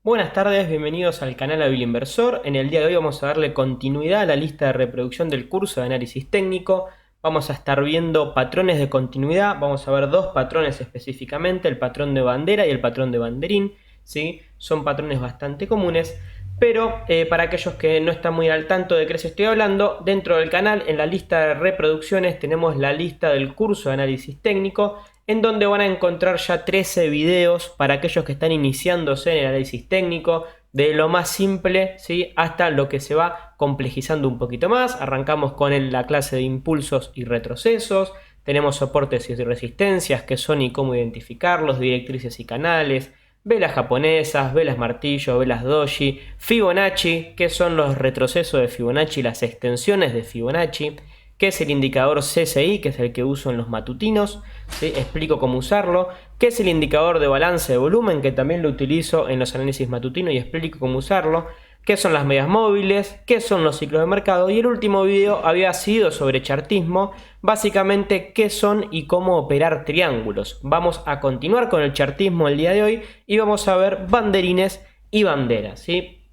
Buenas tardes, bienvenidos al canal Hábil Inversor. En el día de hoy vamos a darle continuidad a la lista de reproducción del curso de análisis técnico. Vamos a estar viendo patrones de continuidad. Vamos a ver dos patrones específicamente, el patrón de bandera y el patrón de banderín. ¿Sí? Son patrones bastante comunes, pero para aquellos que no están muy al tanto de qué les estoy hablando, dentro del canal, en la lista de reproducciones, tenemos la lista del curso de análisis técnico, en donde van a encontrar ya 13 videos para aquellos que están iniciándose en el análisis técnico, de lo más simple, ¿sí?, hasta lo que se va complejizando un poquito más. Arrancamos con la clase de impulsos y retrocesos, tenemos soportes y resistencias, qué son y cómo identificarlos, directrices y canales, velas japonesas, velas martillo, velas doji, Fibonacci, qué son los retrocesos de Fibonacci, las extensiones de Fibonacci, qué es el indicador CSI, que es el que uso en los matutinos, ¿sí? Explico cómo usarlo, qué es el indicador de balance de volumen, que también lo utilizo en los análisis matutinos y explico cómo usarlo, qué son las medias móviles, qué son los ciclos de mercado, y el último video había sido sobre chartismo, básicamente qué son y cómo operar triángulos. Vamos a continuar con el chartismo el día de hoy y vamos a ver banderines y banderas, ¿sí?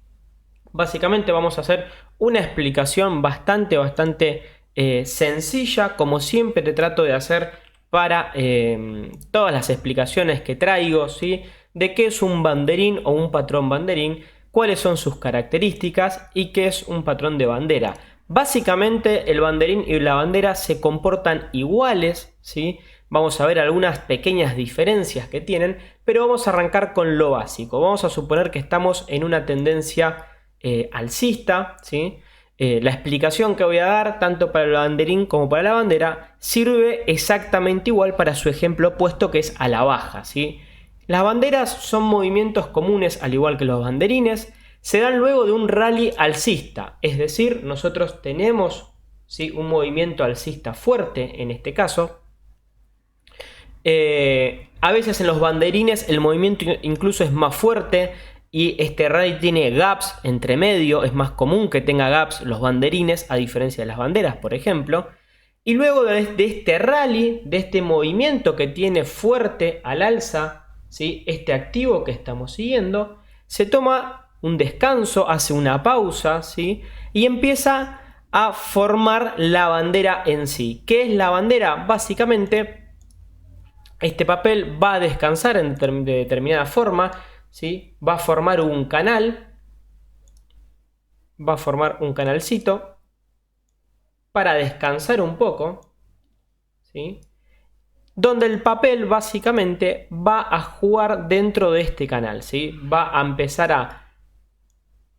Básicamente vamos a hacer una explicación bastante sencilla, como siempre te trato de hacer para todas las explicaciones que traigo, ¿sí?, de qué es un banderín o un patrón banderín, cuáles son sus características y qué es un patrón de bandera. Básicamente el banderín y la bandera se comportan iguales, ¿sí? Vamos a ver algunas pequeñas diferencias que tienen, pero vamos a arrancar con lo básico. Vamos a suponer que estamos en una tendencia alcista, ¿sí? La explicación que voy a dar, tanto para el banderín como para la bandera, sirve exactamente igual para su ejemplo opuesto, que es a la baja, ¿sí? Las banderas son movimientos comunes, al igual que los banderines, se dan luego de un rally alcista, es decir, nosotros tenemos, ¿sí?, un movimiento alcista fuerte en este caso. A veces en los banderines el movimiento incluso es más fuerte y este rally tiene gaps entre medio, es más común que tenga gaps los banderines a diferencia de las banderas, por ejemplo. Y luego de este rally, de este movimiento que tiene fuerte al alza, ¿sí?, este activo que estamos siguiendo, se toma un descanso, hace una pausa, ¿sí?, y empieza a formar la bandera en sí. ¿Qué es la bandera? Básicamente, este papel va a descansar de determinada forma, ¿sí? Va a formar un canal, va a formar un canalcito para descansar un poco, ¿sí?, donde el papel básicamente va a jugar dentro de este canal, ¿sí? Va a empezar a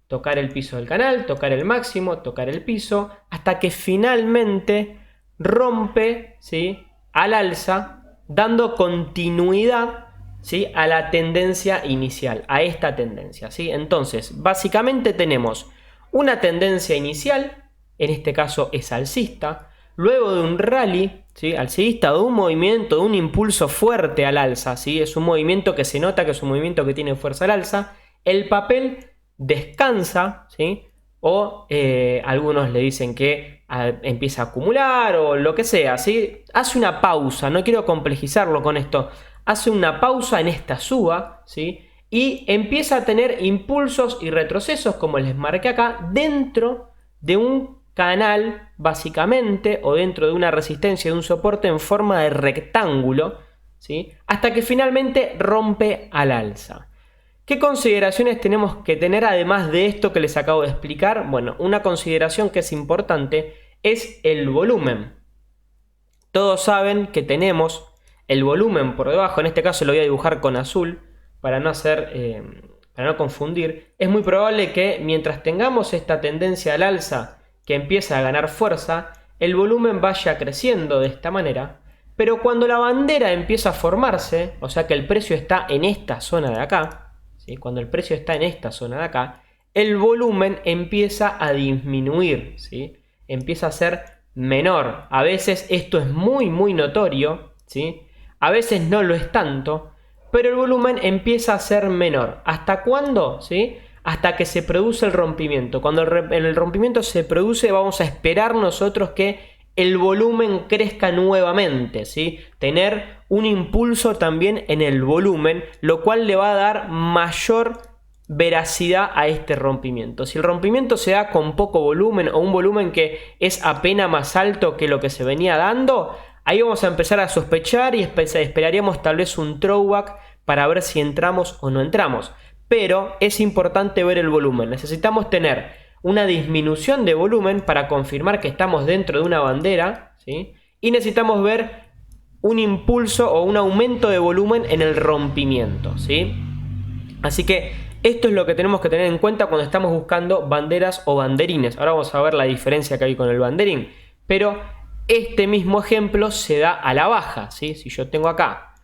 tocar el piso del canal, tocar el máximo, tocar el piso, hasta que finalmente rompe, ¿sí?, al alza, dando continuidad, ¿sí?, a la tendencia inicial, a esta tendencia, ¿sí? Entonces, básicamente tenemos una tendencia inicial, en este caso es alcista, luego de un rally, ¿sí?, alcista, de un movimiento, de un impulso fuerte al alza, ¿sí?, es un movimiento que se nota que es un movimiento que tiene fuerza al alza, el papel descansa, ¿sí?, o algunos le dicen que empieza a acumular o lo que sea, ¿sí? Hace una pausa, no quiero complejizarlo con esto, hace una pausa en esta suba, ¿sí?, y empieza a tener impulsos y retrocesos, como les marqué acá, dentro de un canal, básicamente, o dentro de una resistencia, de un soporte en forma de rectángulo, ¿sí?, hasta que finalmente rompe al alza. ¿Qué consideraciones tenemos que tener además de esto que les acabo de explicar? Bueno, una consideración que es importante es el volumen. Todos saben que tenemos el volumen por debajo, en este caso lo voy a dibujar con azul para no confundir. Es muy probable que mientras tengamos esta tendencia al alza que empieza a ganar fuerza, el volumen vaya creciendo de esta manera, pero cuando la bandera empieza a formarse, o sea que el precio está en esta zona de acá, ¿sí?, cuando el precio está en esta zona de acá, el volumen empieza a disminuir, ¿sí?, empieza a ser menor. A veces esto es muy notorio, ¿sí?, a veces no lo es tanto, pero el volumen empieza a ser menor. ¿Hasta cuándo? ¿Sí? Hasta que se produce el rompimiento. Cuando el rompimiento se produce, vamos a esperar nosotros que el volumen crezca nuevamente, ¿sí?, tener un impulso también en el volumen, lo cual le va a dar mayor veracidad a este rompimiento. Si el rompimiento se da con poco volumen o un volumen que es apenas más alto que lo que se venía dando, ahí vamos a empezar a sospechar y esperaríamos tal vez un throwback para ver si entramos o no entramos. Pero es importante ver el volumen. Necesitamos tener una disminución de volumen para confirmar que estamos dentro de una bandera, ¿sí? Y necesitamos ver un impulso o un aumento de volumen en el rompimiento, ¿sí? Así que esto es lo que tenemos que tener en cuenta cuando estamos buscando banderas o banderines. Ahora vamos a ver la diferencia que hay con el banderín. Pero este mismo ejemplo se da a la baja, ¿sí? Si yo tengo acá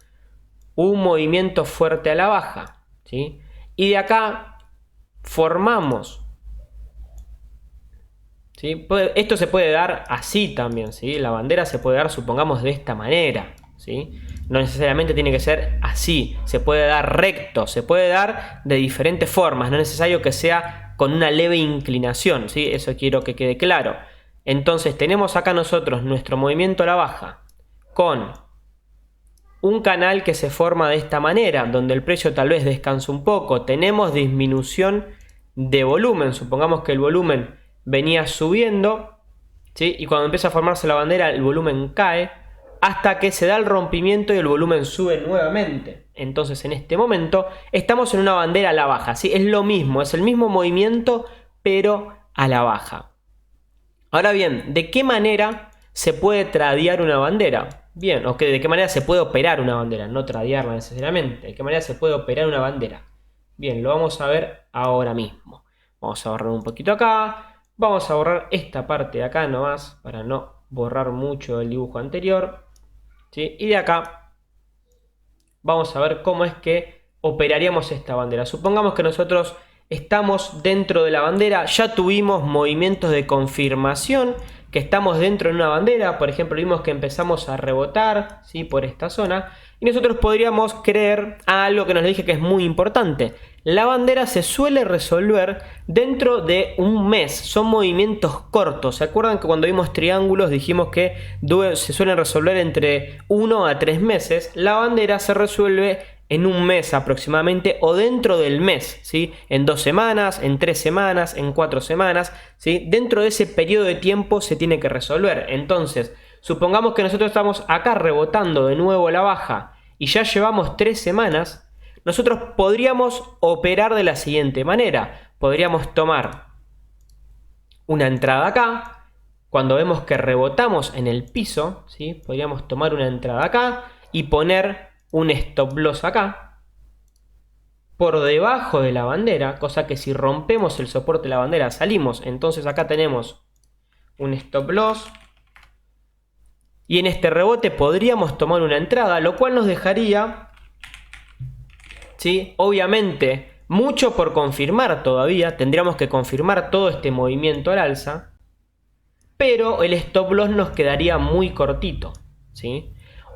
un movimiento fuerte a la baja, ¿sí? Y de acá formamos, ¿sí? Esto se puede dar así también, ¿sí? La bandera se puede dar, supongamos, de esta manera, ¿sí? No necesariamente tiene que ser así. Se puede dar recto, se puede dar de diferentes formas. No es necesario que sea con una leve inclinación, ¿sí? Eso quiero que quede claro. Entonces tenemos acá nosotros nuestro movimiento a la baja con un canal que se forma de esta manera, donde el precio tal vez descansa un poco. Tenemos disminución de volumen. Supongamos que el volumen venía subiendo, ¿sí? Y cuando empieza a formarse la bandera el volumen cae hasta que se da el rompimiento y el volumen sube nuevamente. Entonces en este momento estamos en una bandera a la baja, ¿sí? Es lo mismo, es el mismo movimiento pero a la baja. Ahora bien, ¿de qué manera se puede tradear una bandera? Bien, ¿de qué manera se puede operar una bandera? No tradearla necesariamente. ¿De qué manera se puede operar una bandera? Bien, lo vamos a ver ahora mismo. Vamos a borrar un poquito acá. Vamos a borrar esta parte de acá nomás para no borrar mucho el dibujo anterior, ¿sí? Y de acá vamos a ver cómo es que operaríamos esta bandera. Supongamos que nosotros estamos dentro de la bandera, ya tuvimos movimientos de confirmación que estamos dentro de una bandera. Por ejemplo, vimos que empezamos a rebotar, ¿sí? Por esta zona, y nosotros podríamos creer algo que nos dije que es muy importante. La bandera se suele resolver dentro de un mes, son movimientos cortos. ¿Se acuerdan que cuando vimos triángulos dijimos que se suelen resolver entre 1 a 3 meses? La bandera se resuelve en un mes aproximadamente o dentro del mes, ¿sí? En 2 semanas, en 3 semanas, en 4 semanas, ¿sí? Dentro de ese periodo de tiempo se tiene que resolver. Entonces, supongamos que nosotros estamos acá rebotando de nuevo a la baja y ya llevamos 3 semanas, nosotros podríamos operar de la siguiente manera. Podríamos tomar una entrada acá, cuando vemos que rebotamos en el piso, ¿sí? Podríamos tomar una entrada acá y poner un stop loss acá por debajo de la bandera, cosa que si rompemos el soporte de la bandera salimos. Entonces acá tenemos un stop loss y en este rebote podríamos tomar una entrada, lo cual nos dejaría, ¿sí? Obviamente mucho por confirmar todavía, tendríamos que confirmar todo este movimiento al alza, pero el stop loss nos quedaría muy cortito, ¿sí?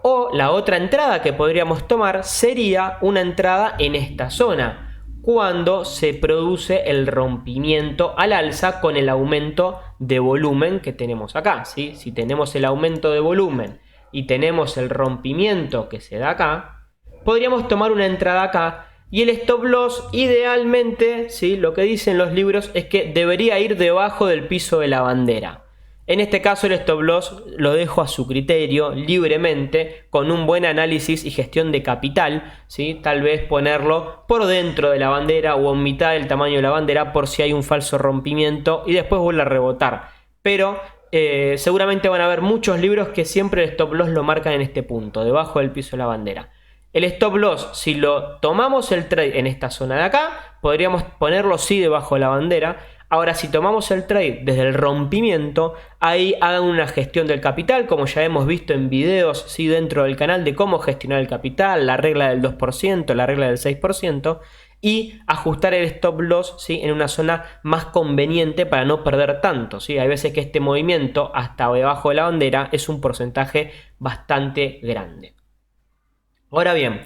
O la otra entrada que podríamos tomar sería una entrada en esta zona, cuando se produce el rompimiento al alza con el aumento de volumen que tenemos acá, ¿sí? Si tenemos el aumento de volumen y tenemos el rompimiento que se da acá, podríamos tomar una entrada acá y el stop loss idealmente, ¿sí? Lo que dicen los libros es que debería ir debajo del piso de la bandera. En este caso el stop loss lo dejo a su criterio, libremente, con un buen análisis y gestión de capital, ¿sí? Tal vez ponerlo por dentro de la bandera o en mitad del tamaño de la bandera por si hay un falso rompimiento y después vuelve a rebotar. Pero seguramente van a haber muchos libros que siempre el stop loss lo marcan en este punto, debajo del piso de la bandera. El stop loss, si lo tomamos el trade en esta zona de acá, podríamos ponerlo sí debajo de la bandera. Ahora, si tomamos el trade desde el rompimiento, ahí hagan una gestión del capital, como ya hemos visto en videos, ¿sí? Dentro del canal de cómo gestionar el capital, la regla del 2%, la regla del 6%, y ajustar el stop loss, ¿sí? En una zona más conveniente para no perder tanto, ¿sí? Hay veces que este movimiento hasta debajo de la bandera es un porcentaje bastante grande. Ahora bien,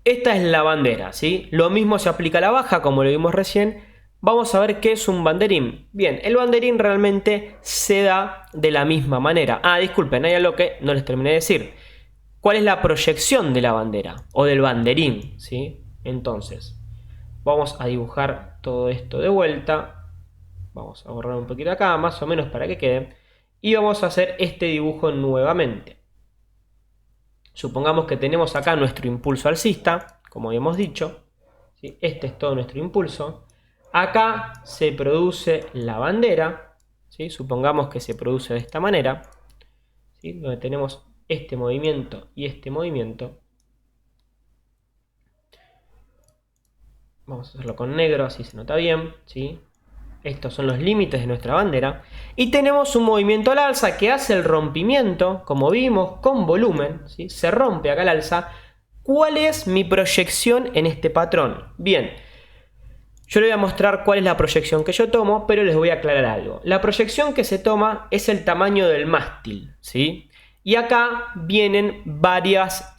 esta es la bandera, ¿sí? Lo mismo se aplica a la baja, como lo vimos recién. Vamos a ver qué es un banderín. Bien, el banderín realmente se da de la misma manera. Disculpen, hay algo que no les terminé de decir. ¿Cuál es la proyección de la bandera? O del banderín, ¿sí? Entonces, Vamos a dibujar todo esto de vuelta. Vamos a borrar un poquito acá, más o menos para que quede. Y vamos a hacer este dibujo nuevamente. Supongamos que tenemos acá nuestro impulso alcista, como habíamos dicho. ¿Sí? Este es todo nuestro impulso. Acá se produce la bandera. ¿Sí? Supongamos que se produce de esta manera. ¿Sí? Donde tenemos este movimiento y este movimiento. Vamos a hacerlo con negro, así se nota bien. ¿Sí? Estos son los límites de nuestra bandera. Y tenemos un movimiento al alza que hace el rompimiento, como vimos, con volumen. ¿Sí? Se rompe acá el alza. ¿Cuál es mi proyección en este patrón? Bien, yo les voy a mostrar cuál es la proyección que yo tomo, pero les voy a aclarar algo. La proyección que se toma es el tamaño del mástil, ¿sí? Y acá vienen varias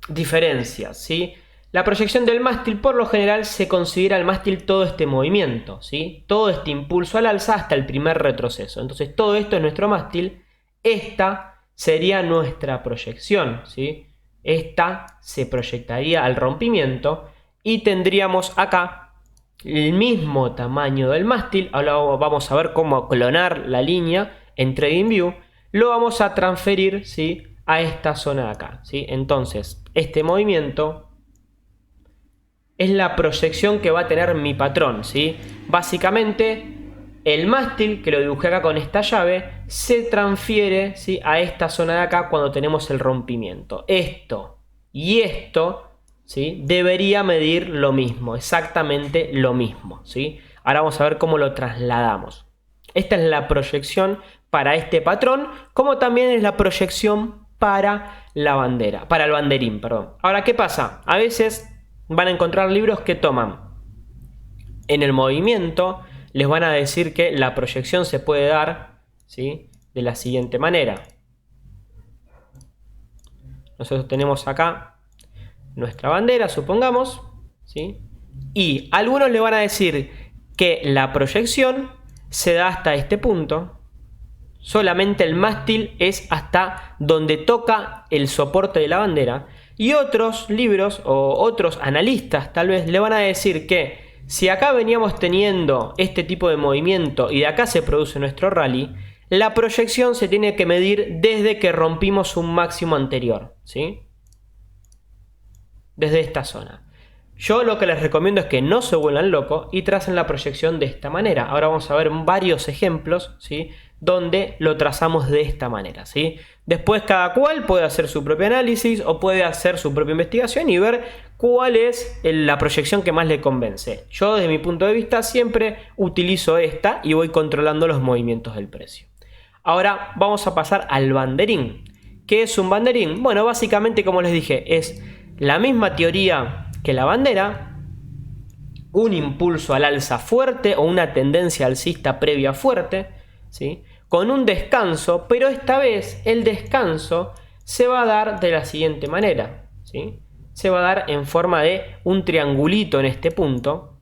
diferencias, ¿sí? La proyección del mástil, por lo general, se considera el mástil todo este movimiento, ¿sí? Todo este impulso al alza hasta el primer retroceso. Entonces, todo esto es nuestro mástil. Esta sería nuestra proyección, ¿sí? Esta se proyectaría al rompimiento y tendríamos acá el mismo tamaño del mástil. Ahora vamos a ver cómo clonar la línea en TradingView. Lo vamos a transferir, ¿sí?, a esta zona de acá, ¿sí? Entonces, este movimiento es la proyección que va a tener mi patrón, ¿sí? Básicamente, el mástil, que lo dibujé acá con esta llave, se transfiere, ¿sí?, a esta zona de acá cuando tenemos el rompimiento. Esto y esto, ¿sí?, debería medir lo mismo, exactamente lo mismo, ¿sí? Ahora vamos a ver cómo lo trasladamos. Esta es la proyección para este patrón, como también es la proyección para la bandera, para el banderín, perdón. Ahora, ¿qué pasa? A veces van a encontrar libros que toman en el movimiento, les van a decir que la proyección se puede dar, ¿sí?, de la siguiente manera. Nosotros tenemos acá nuestra bandera, supongamos, ¿sí? Y algunos le van a decir que la proyección se da hasta este punto. Solamente el mástil es hasta donde toca el soporte de la bandera. Y otros libros o otros analistas tal vez le van a decir que si acá veníamos teniendo este tipo de movimiento y de acá se produce nuestro rally, la proyección se tiene que medir desde que rompimos un máximo anterior, ¿sí? Desde esta zona. Yo lo que les recomiendo es que no se vuelvan locos y tracen la proyección de esta manera. Ahora vamos a ver varios ejemplos, ¿sí?, donde lo trazamos de esta manera, ¿sí? Después cada cual puede hacer su propio análisis o puede hacer su propia investigación y ver cuál es la proyección que más le convence. Yo, desde mi punto de vista, siempre utilizo esta y voy controlando los movimientos del precio. Ahora vamos a pasar al banderín. ¿Qué es un banderín? Bueno, básicamente, como les dije, es la misma teoría que la bandera, un impulso al alza fuerte o una tendencia alcista previa fuerte, ¿sí?, con un descanso, pero esta vez el descanso se va a dar de la siguiente manera, ¿sí? Se va a dar en forma de un triangulito en este punto,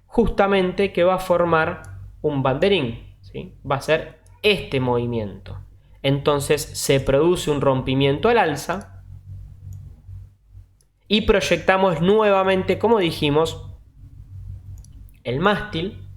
justamente, que va a formar un banderín, ¿sí? Va a ser este movimiento. Entonces se produce un rompimiento al alza y proyectamos nuevamente, como dijimos, el mástil.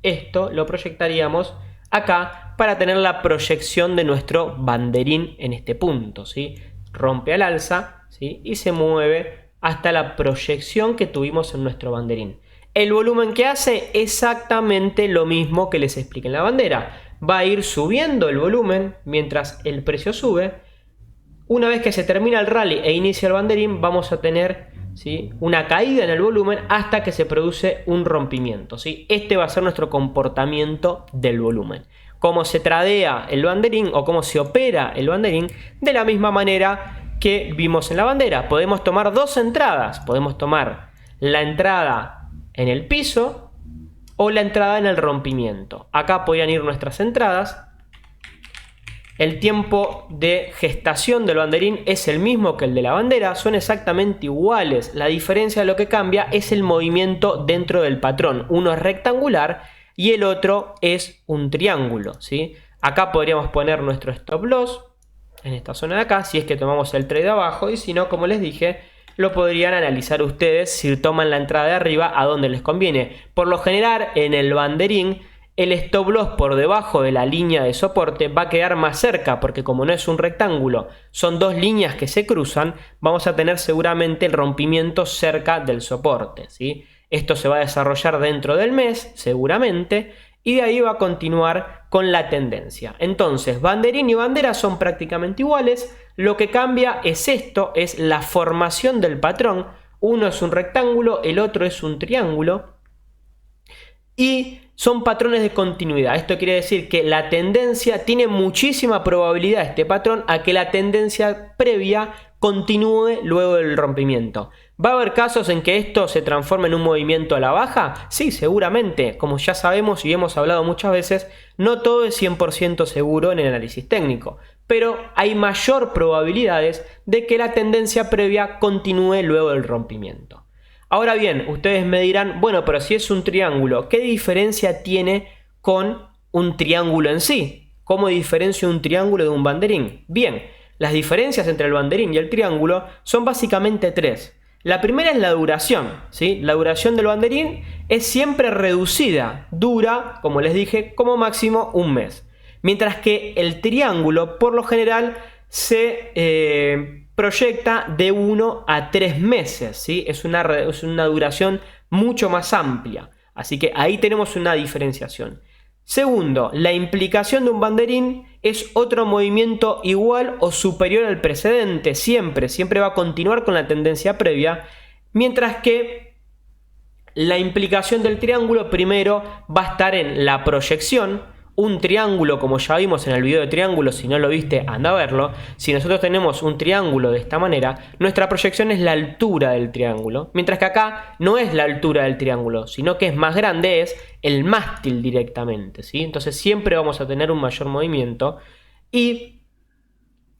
Esto lo proyectaríamos acá para tener la proyección de nuestro banderín en este punto, ¿sí? Rompe al alza, ¿sí?, y se mueve hasta la proyección que tuvimos en nuestro banderín. El volumen que hace exactamente lo mismo que les expliqué en la bandera. Va a ir subiendo el volumen mientras el precio sube. Una vez que se termina el rally e inicia el banderín, vamos a tener, ¿sí?, una caída en el volumen hasta que se produce un rompimiento, ¿sí? Este va a ser nuestro comportamiento del volumen. Cómo se tradea el banderín o cómo se opera el banderín, de la misma manera que vimos en la bandera. Podemos tomar dos entradas. Podemos tomar la entrada en el piso o la entrada en el rompimiento. Acá podrían ir nuestras entradas. El tiempo de gestación del banderín es el mismo que el de la bandera, son exactamente iguales. La diferencia, lo que cambia, es el movimiento dentro del patrón. Uno es rectangular y el otro es un triángulo, ¿sí? Acá podríamos poner nuestro stop loss en esta zona de acá, si es que tomamos el trade de abajo, y si no, como les dije, lo podrían analizar ustedes si toman la entrada de arriba a donde les conviene. Por lo general, en el banderín, el stop loss por debajo de la línea de soporte va a quedar más cerca, porque como no es un rectángulo, son dos líneas que se cruzan, vamos a tener seguramente el rompimiento cerca del soporte, ¿sí? Esto se va a desarrollar dentro del mes, seguramente, y de ahí va a continuar con la tendencia. Entonces, banderín y bandera son prácticamente iguales. Lo que cambia es esto, es la formación del patrón. Uno es un rectángulo, el otro es un triángulo. Y son patrones de continuidad. Esto quiere decir que la tendencia tiene muchísima probabilidad, este patrón, a que la tendencia previa continúe luego del rompimiento. ¿Va a haber casos en que esto se transforme en un movimiento a la baja? Sí, seguramente. Como ya sabemos y hemos hablado muchas veces, no todo es 100% seguro en el análisis técnico, pero hay mayor probabilidades de que la tendencia previa continúe luego del rompimiento. Ahora bien, ustedes me dirán, bueno, pero si es un triángulo, ¿qué diferencia tiene con un triángulo en sí? ¿Cómo diferencio un triángulo de un banderín? Bien, las diferencias entre el banderín y el triángulo son básicamente tres. La primera es la duración, ¿sí? La duración del banderín es siempre reducida, dura, como les dije, como máximo un mes. Mientras que el triángulo, por lo general, se proyecta de 1 a 3 meses, ¿sí? Es una duración mucho más amplia. Así que ahí tenemos una diferenciación. Segundo, la implicación de un banderín es otro movimiento igual o superior al precedente. Siempre va a continuar con la tendencia previa. Mientras que la implicación del triángulo primero va a estar en la proyección. Un triángulo, como ya vimos en el video de triángulos, si no lo viste, anda a verlo. Si nosotros tenemos un triángulo de esta manera, nuestra proyección es la altura del triángulo. Mientras que acá no es la altura del triángulo, sino que es más grande, es el mástil directamente, ¿sí? Entonces siempre vamos a tener un mayor movimiento. Y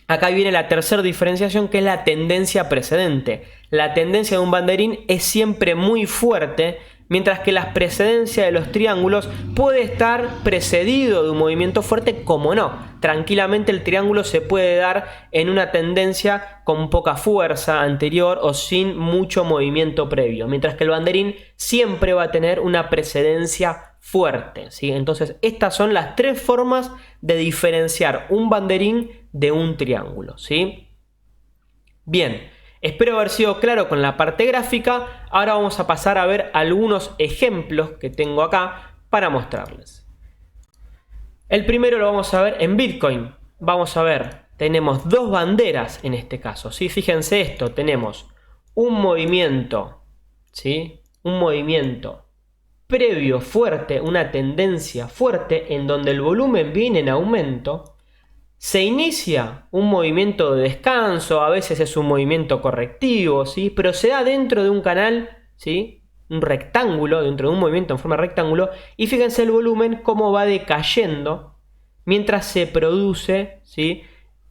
acá viene la tercera diferenciación, que es la tendencia precedente. La tendencia de un banderín es siempre muy fuerte, mientras que la precedencia de los triángulos puede estar precedido de un movimiento fuerte, como no. Tranquilamente el triángulo se puede dar en una tendencia con poca fuerza anterior o sin mucho movimiento previo, mientras que el banderín siempre va a tener una precedencia fuerte, ¿sí? Entonces estas son las tres formas de diferenciar un banderín de un triángulo, ¿sí? Bien. Espero haber sido claro con la parte gráfica. Ahora vamos a pasar a ver algunos ejemplos que tengo acá para mostrarles. El primero lo vamos a ver en Bitcoin. Vamos a ver, tenemos dos banderas en este caso, ¿sí? Fíjense esto, tenemos un movimiento, ¿sí? Un movimiento previo fuerte, una tendencia fuerte en donde el volumen viene en aumento. Se inicia un movimiento de descanso, a veces es un movimiento correctivo, ¿sí? Pero se da dentro de un canal, ¿sí? Un rectángulo, dentro de un movimiento en forma de rectángulo. Y fíjense el volumen cómo va decayendo mientras se produce, ¿sí?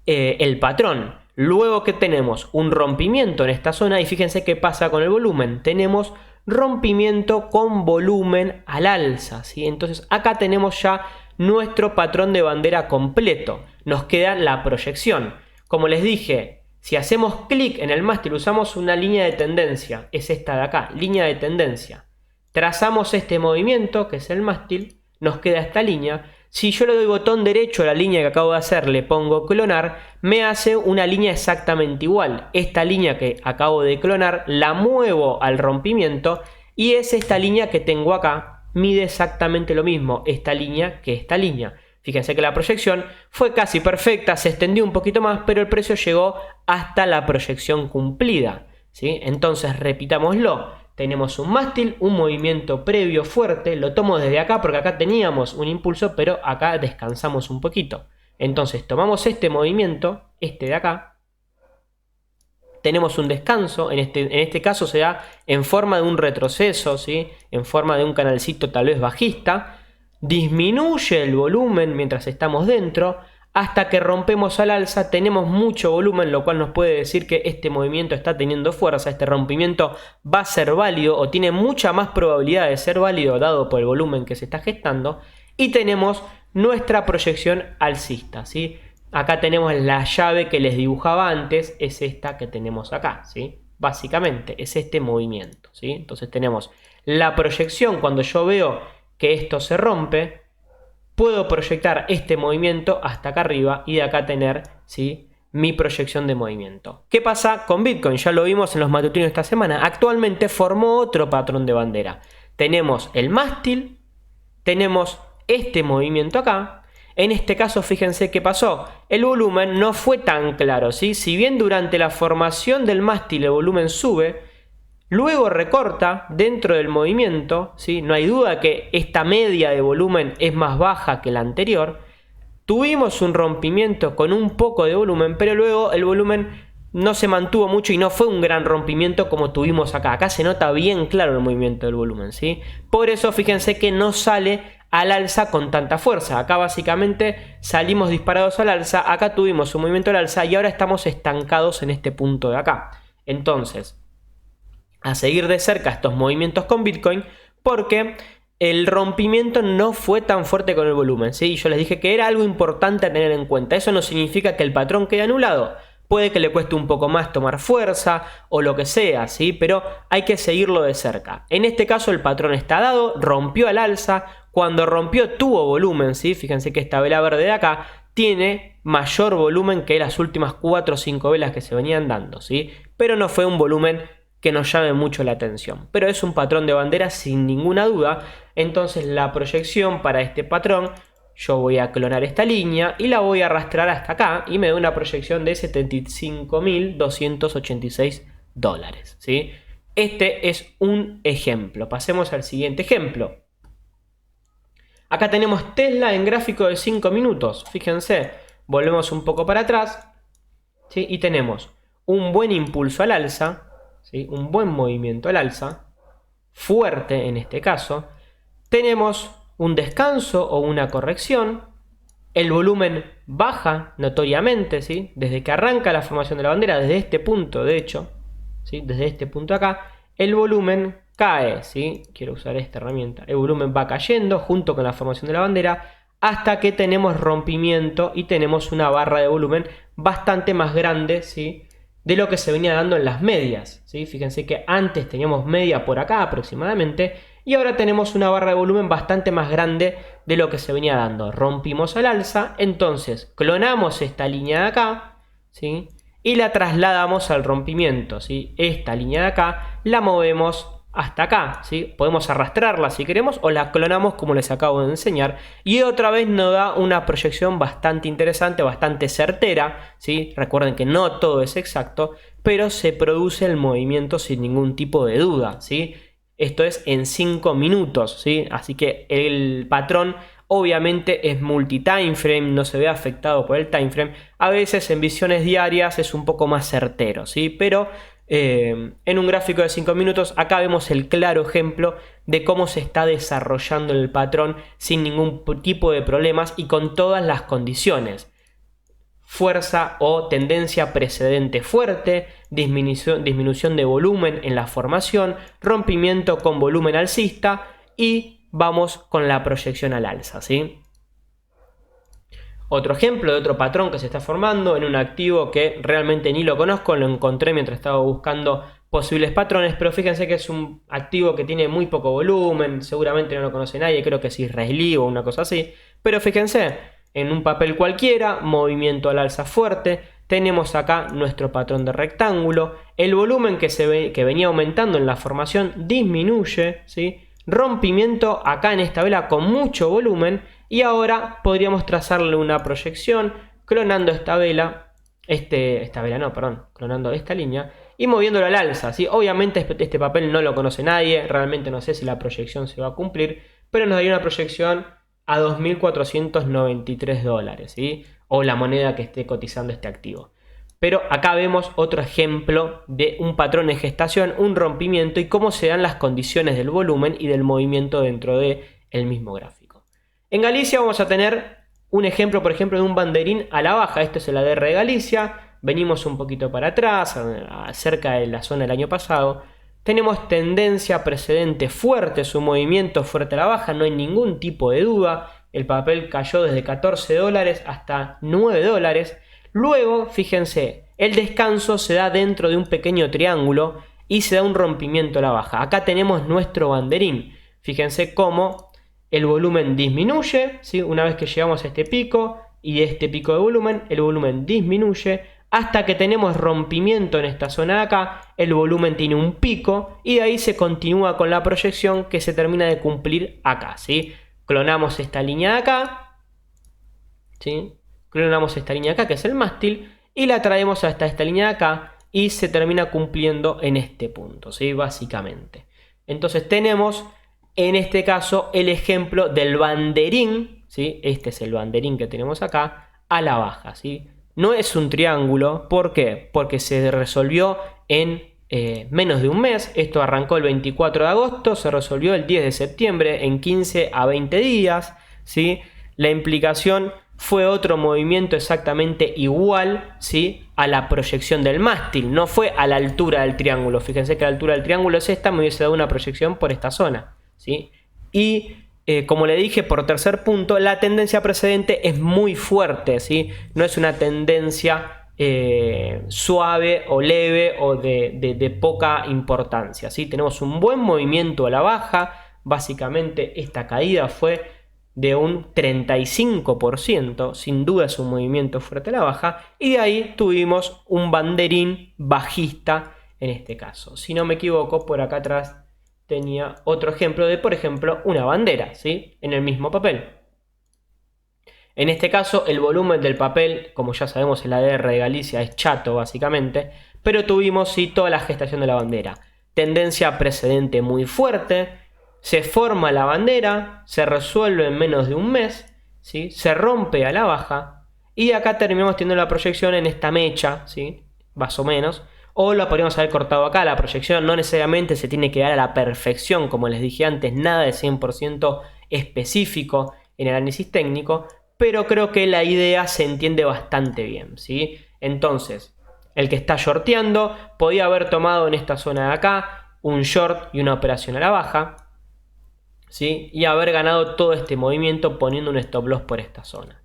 El patrón. Luego que tenemos un rompimiento en esta zona, y fíjense qué pasa con el volumen. Tenemos rompimiento con volumen al alza, ¿sí? Entonces acá tenemos ya nuestro patrón de bandera completo. Nos queda la proyección. Como les dije, si hacemos clic en el mástil, usamos una línea de tendencia. Es esta de acá, línea de tendencia. Trazamos este movimiento, que es el mástil, nos queda esta línea. Si yo le doy botón derecho a la línea que acabo de hacer, le pongo clonar, me hace una línea exactamente igual. Esta línea que acabo de clonar, la muevo al rompimiento y es esta línea que tengo acá. Mide exactamente lo mismo esta línea que esta línea. Fíjense que la proyección fue casi perfecta, se extendió un poquito más, pero el precio llegó hasta la proyección cumplida, ¿sí? Entonces repitámoslo. Tenemos un mástil, un movimiento previo fuerte, lo tomo desde acá porque acá teníamos un impulso, pero acá descansamos un poquito. Entonces tomamos este movimiento, este de acá, tenemos un descanso, en este caso se da en forma de un retroceso, ¿sí? En forma de un canalcito tal vez bajista, disminuye el volumen mientras estamos dentro, hasta que rompemos al alza, tenemos mucho volumen, lo cual nos puede decir que este movimiento está teniendo fuerza, este rompimiento va a ser válido o tiene mucha más probabilidad de ser válido dado por el volumen que se está gestando, y tenemos nuestra proyección alcista, ¿sí? Acá tenemos la llave que les dibujaba antes, es esta que tenemos acá, ¿sí? básicamente, es este movimiento, ¿sí? Entonces tenemos la proyección cuando yo veo que esto se rompe, puedo proyectar este movimiento hasta acá arriba y de acá tener, ¿sí?, mi proyección de movimiento. ¿Qué pasa con Bitcoin? Ya lo vimos en los matutinos esta semana. Actualmente formó otro patrón de bandera. Tenemos el mástil, tenemos este movimiento acá. En este caso, fíjense qué pasó. El volumen no fue tan claro, ¿sí? Si bien durante la formación del mástil el volumen sube, luego recorta dentro del movimiento, ¿sí? No hay duda que esta media de volumen es más baja que la anterior. Tuvimos un rompimiento con un poco de volumen, pero luego el volumen no se mantuvo mucho y no fue un gran rompimiento como tuvimos acá. Acá se nota bien claro el movimiento del volumen, ¿sí? Por eso fíjense que no sale al alza con tanta fuerza. Acá básicamente salimos disparados al alza, acá tuvimos un movimiento al alza y ahora estamos estancados en este punto de acá. Entonces, a seguir de cerca estos movimientos con Bitcoin porque el rompimiento no fue tan fuerte con el volumen, ¿sí? Yo les dije que era algo importante a tener en cuenta. Eso no significa que el patrón quede anulado. Puede que le cueste un poco más tomar fuerza o lo que sea, ¿sí? Pero hay que seguirlo de cerca. En este caso el patrón está dado, rompió al alza. Cuando rompió tuvo volumen, ¿sí? Fíjense que esta vela verde de acá tiene mayor volumen que las últimas 4 o 5 velas que se venían dando, ¿sí? Pero no fue un volumen que nos llame mucho la atención. Pero es un patrón de bandera sin ninguna duda. Entonces la proyección para este patrón, yo voy a clonar esta línea y la voy a arrastrar hasta acá y me da una proyección de $75.286, ¿sí? Este es un ejemplo. Pasemos al siguiente ejemplo. Acá tenemos Tesla en gráfico de 5 minutos. Fíjense, volvemos un poco para atrás, ¿sí? Y tenemos un buen impulso al alza, ¿sí? Un buen movimiento al alza, fuerte en este caso. Tenemos un descanso o una corrección. El volumen baja notoriamente, ¿sí? Desde que arranca la formación de la bandera, desde este punto, de hecho, ¿sí? Desde este punto acá, el volumen cae, ¿sí? Quiero usar esta herramienta. El volumen va cayendo junto con la formación de la bandera hasta que tenemos rompimiento y tenemos una barra de volumen bastante más grande, ¿sí?, de lo que se venía dando en las medias, ¿sí? Fíjense que antes teníamos media por acá aproximadamente y ahora tenemos una barra de volumen bastante más grande de lo que se venía dando. Rompimos al alza, entonces clonamos esta línea de acá, ¿sí?, y la trasladamos al rompimiento, ¿sí? Esta línea de acá la movemos hasta acá, ¿sí? Podemos arrastrarla si queremos o la clonamos como les acabo de enseñar y otra vez nos da una proyección bastante interesante, bastante certera, ¿sí? Recuerden que no todo es exacto, pero se produce el movimiento sin ningún tipo de duda, ¿sí? Esto es en 5 minutos, ¿sí? Así que el patrón obviamente es multi-time frame, no se ve afectado por el time frame. A veces en visiones diarias es un poco más certero, ¿sí? Pero en un gráfico de 5 minutos acá vemos el claro ejemplo de cómo se está desarrollando el patrón sin ningún tipo de problemas y con todas las condiciones. Fuerza o tendencia precedente fuerte, disminución de volumen en la formación, rompimiento con volumen alcista y vamos con la proyección al alza, ¿sí? Otro ejemplo de otro patrón que se está formando en un activo que realmente ni lo conozco, lo encontré mientras estaba buscando posibles patrones, pero fíjense que es un activo que tiene muy poco volumen, seguramente no lo conoce nadie, creo que es israelí o una cosa así, pero fíjense, en un papel cualquiera, movimiento al alza fuerte, tenemos acá nuestro patrón de rectángulo, el volumen que venía aumentando en la formación disminuye, ¿sí? Rompimiento acá en esta vela con mucho volumen y ahora podríamos trazarle una proyección clonando esta vela, clonando esta línea y moviéndolo al alza, ¿sí? Obviamente este papel no lo conoce nadie, realmente no sé si la proyección se va a cumplir, pero nos daría una proyección a $2.493, ¿sí? O la moneda que esté cotizando este activo. Pero acá vemos otro ejemplo de un patrón de gestación, un rompimiento y cómo se dan las condiciones del volumen y del movimiento dentro del mismo gráfico. En Galicia vamos a tener un ejemplo, por ejemplo, de un banderín a la baja. Esto es el ADR de Galicia. Venimos un poquito para atrás, cerca de la zona del año pasado. Tenemos tendencia precedente fuerte, su movimiento fuerte a la baja, no hay ningún tipo de duda. El papel cayó desde $14 hasta $9. Luego, fíjense, el descanso se da dentro de un pequeño triángulo y se da un rompimiento a la baja. Acá tenemos nuestro banderín. Fíjense cómo el volumen disminuye, ¿sí? Una vez que llegamos a este pico y este pico de volumen, el volumen disminuye hasta que tenemos rompimiento en esta zona de acá, el volumen tiene un pico y de ahí se continúa con la proyección que se termina de cumplir acá, ¿sí? Clonamos esta línea de acá, ¿sí? Clonamos esta línea de acá que es el mástil y la traemos hasta esta línea de acá y se termina cumpliendo en este punto, ¿sí? Básicamente. Entonces tenemos en este caso el ejemplo del banderín, ¿sí? Este es el banderín que tenemos acá a la baja, ¿sí? No es un triángulo, ¿por qué? Porque se resolvió en menos de un mes. Esto arrancó el 24 de agosto, se resolvió el 10 de septiembre en 15 a 20 días, ¿sí? La implicación fue otro movimiento exactamente igual, ¿sí? A la proyección del mástil, no fue a la altura del triángulo. Fíjense que la altura del triángulo es esta, me hubiese dado una proyección por esta zona, ¿sí? Y como le dije, por tercer punto, la tendencia precedente es muy fuerte, ¿sí? No es una tendencia suave o leve o de poca importancia, ¿sí? Tenemos un buen movimiento a la baja. Básicamente esta caída fue de un 35%, sin duda es un movimiento fuerte a la baja, y de ahí tuvimos un banderín bajista en este caso. Si no me equivoco, por acá atrás tenía otro ejemplo de, por ejemplo, una bandera, ¿sí? En el mismo papel. En este caso, el volumen del papel, como ya sabemos, el ADR de Galicia es chato, básicamente, pero tuvimos, sí, toda la gestación de la bandera. Tendencia precedente muy fuerte, se forma la bandera, se resuelve en menos de un mes, ¿sí? Se rompe a la baja, y acá terminamos teniendo la proyección en esta mecha, ¿sí? Más o menos. O la podríamos haber cortado acá. La proyección no necesariamente se tiene que dar a la perfección, como les dije antes, nada de 100% específico en el análisis técnico, pero creo que la idea se entiende bastante bien, ¿sí? Entonces, el que está shorteando podía haber tomado en esta zona de acá un short y una operación a la baja, ¿sí? Y haber ganado todo este movimiento poniendo un stop loss por esta zona.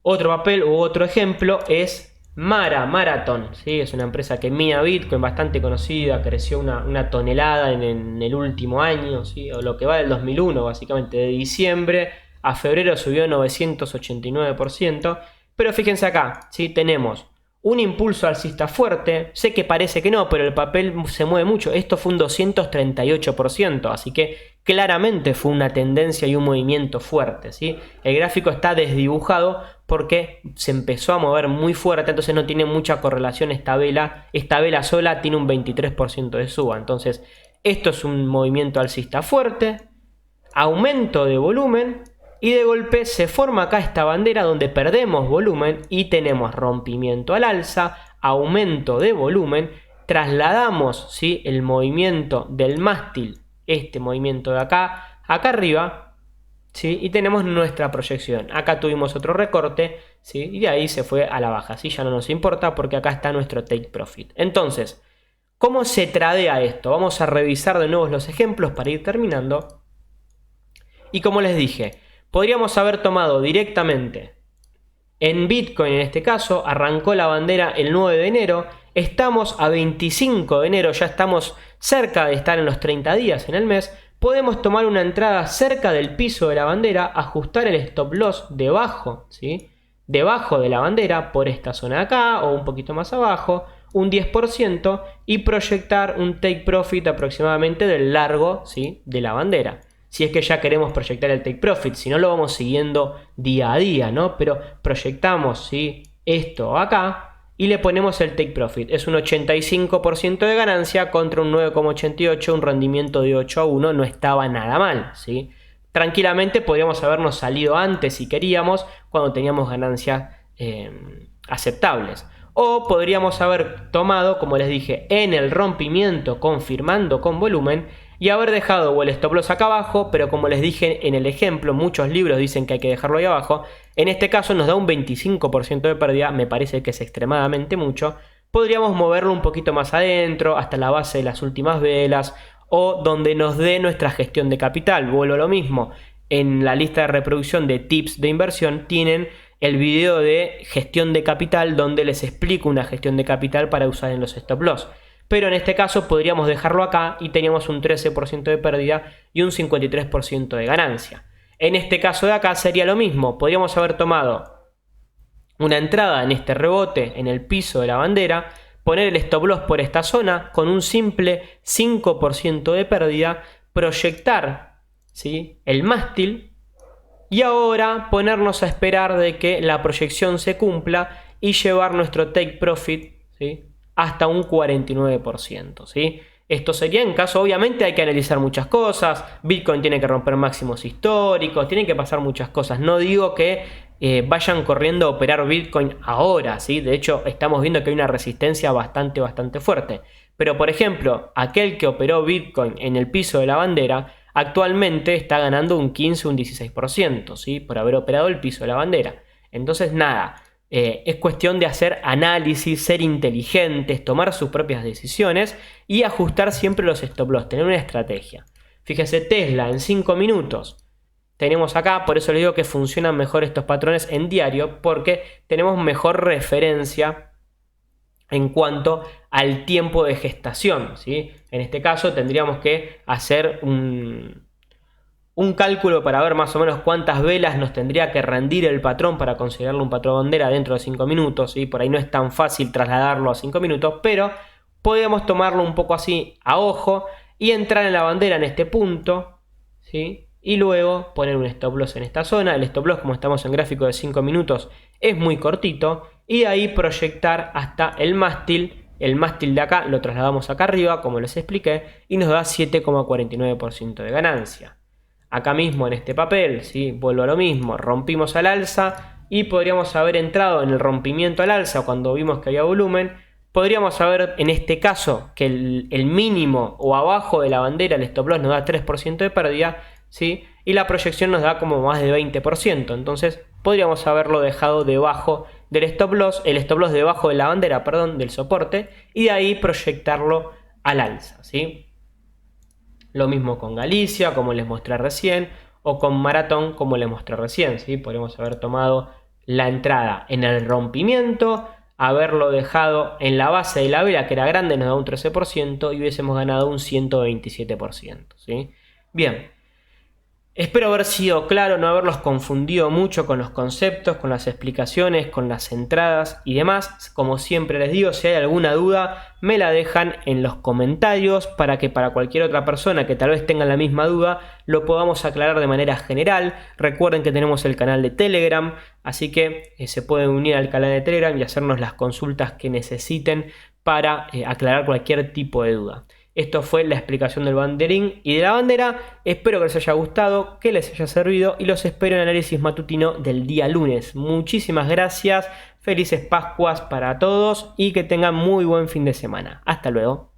Otro papel u otro ejemplo es Marathon, ¿sí? Es una empresa que mina Bitcoin, bastante conocida, creció una tonelada en el último año, ¿sí? O lo que va del 2001, básicamente, de diciembre a febrero subió 989%, pero fíjense acá, ¿sí? Tenemos un impulso alcista fuerte, sé que parece que no, pero el papel se mueve mucho, esto fue un 238%, así que claramente fue una tendencia y un movimiento fuerte, ¿sí? El gráfico está desdibujado porque se empezó a mover muy fuerte, entonces no tiene mucha correlación esta vela sola tiene un 23% de suba, entonces esto es un movimiento alcista fuerte, aumento de volumen, y de golpe se forma acá esta bandera donde perdemos volumen y tenemos rompimiento al alza, aumento de volumen, trasladamos, ¿sí? El movimiento del mástil, este movimiento de acá arriba, ¿sí? Y tenemos nuestra proyección. Acá tuvimos otro recorte, ¿sí? Y de ahí se fue a la baja, ¿sí? Ya no nos importa porque acá está nuestro take profit. Entonces, ¿cómo se tradea esto? Vamos a revisar de nuevo los ejemplos para ir terminando. Y como les dije, podríamos haber tomado directamente en Bitcoin, en este caso, arrancó la bandera el 9 de enero, estamos a 25 de enero, ya estamos cerca de estar en los 30 días en el mes, podemos tomar una entrada cerca del piso de la bandera, ajustar el stop loss debajo, ¿sí? Debajo de la bandera, por esta zona de acá o un poquito más abajo, un 10% y proyectar un take profit aproximadamente del largo, ¿sí? De la bandera. Si es que ya queremos proyectar el take profit, si no lo vamos siguiendo día a día, ¿no? Pero proyectamos, ¿sí? Esto acá y le ponemos el take profit. Es un 85% de ganancia contra un 9,88, un rendimiento de 8 a 1, no estaba nada mal, ¿sí? Tranquilamente podríamos habernos salido antes si queríamos, cuando teníamos ganancias aceptables. O podríamos haber tomado, como les dije, en el rompimiento, confirmando con volumen, y haber dejado o el stop loss acá abajo, pero como les dije en el ejemplo, muchos libros dicen que hay que dejarlo ahí abajo. En este caso nos da un 25% de pérdida, me parece que es extremadamente mucho. Podríamos moverlo un poquito más adentro, hasta la base de las últimas velas, o donde nos dé nuestra gestión de capital. Vuelvo a lo mismo, en la lista de reproducción de tips de inversión tienen el video de gestión de capital donde les explico una gestión de capital para usar en los stop loss. Pero en este caso podríamos dejarlo acá y teníamos un 13% de pérdida y un 53% de ganancia. En este caso de acá sería lo mismo. Podríamos haber tomado una entrada en este rebote en el piso de la bandera, poner el stop loss por esta zona con un simple 5% de pérdida, proyectar, ¿sí?, el mástil y ahora ponernos a esperar de que la proyección se cumpla y llevar nuestro take profit, ¿sí?, hasta un 49%, ¿sí? Esto sería en caso, obviamente hay que analizar muchas cosas, Bitcoin tiene que romper máximos históricos, tienen que pasar muchas cosas. No digo que vayan corriendo a operar Bitcoin ahora, ¿sí? De hecho, estamos viendo que hay una resistencia bastante fuerte. Pero, por ejemplo, aquel que operó Bitcoin en el piso de la bandera, actualmente está ganando un 15 o un 16%, ¿sí?, por haber operado el piso de la bandera. Entonces, nada. Es cuestión de hacer análisis, ser inteligentes, tomar sus propias decisiones y ajustar siempre los stop loss, tener una estrategia. Fíjese, Tesla en 5 minutos tenemos acá, por eso les digo que funcionan mejor estos patrones en diario, porque tenemos mejor referencia en cuanto al tiempo de gestación, ¿sí? En este caso tendríamos que hacer un cálculo para ver más o menos cuántas velas nos tendría que rendir el patrón para considerarlo un patrón bandera dentro de 5 minutos. ¿Sí? Por ahí no es tan fácil trasladarlo a 5 minutos, pero podemos tomarlo un poco así a ojo y entrar en la bandera en este punto, ¿sí?, y luego poner un stop loss en esta zona. El stop loss, como estamos en gráfico de 5 minutos, es muy cortito, y de ahí proyectar hasta el mástil. El mástil de acá lo trasladamos acá arriba, como les expliqué, y nos da 7,49% de ganancia. Acá mismo en este papel, ¿sí?, vuelvo a lo mismo, rompimos al alza y podríamos haber entrado en el rompimiento al alza cuando vimos que había volumen. Podríamos haber, en este caso, que el mínimo o abajo de la bandera, el stop loss nos da 3% de pérdida, ¿sí?, y la proyección nos da como más de 20%. Entonces podríamos haberlo dejado debajo del stop loss, el stop loss debajo de la bandera, perdón, del soporte, y de ahí proyectarlo al alza, ¿sí? Lo mismo con Galicia, como les mostré recién, o con Maratón, como les mostré recién, ¿sí? Podríamos haber tomado la entrada en el rompimiento, haberlo dejado en la base de la vela, que era grande, nos da un 13%, y hubiésemos ganado un 127%, ¿sí? Bien. Espero haber sido claro, no haberlos confundido mucho con los conceptos, con las explicaciones, con las entradas y demás. Como siempre les digo, si hay alguna duda, me la dejan en los comentarios para que para cualquier otra persona que tal vez tenga la misma duda, lo podamos aclarar de manera general. Recuerden que tenemos el canal de Telegram, así que se pueden unir al canal de Telegram y hacernos las consultas que necesiten para aclarar cualquier tipo de duda. Esto fue la explicación del banderín y de la bandera. Espero que les haya gustado, que les haya servido y los espero en el análisis matutino del día lunes. Muchísimas gracias, felices Pascuas para todos y que tengan muy buen fin de semana. Hasta luego.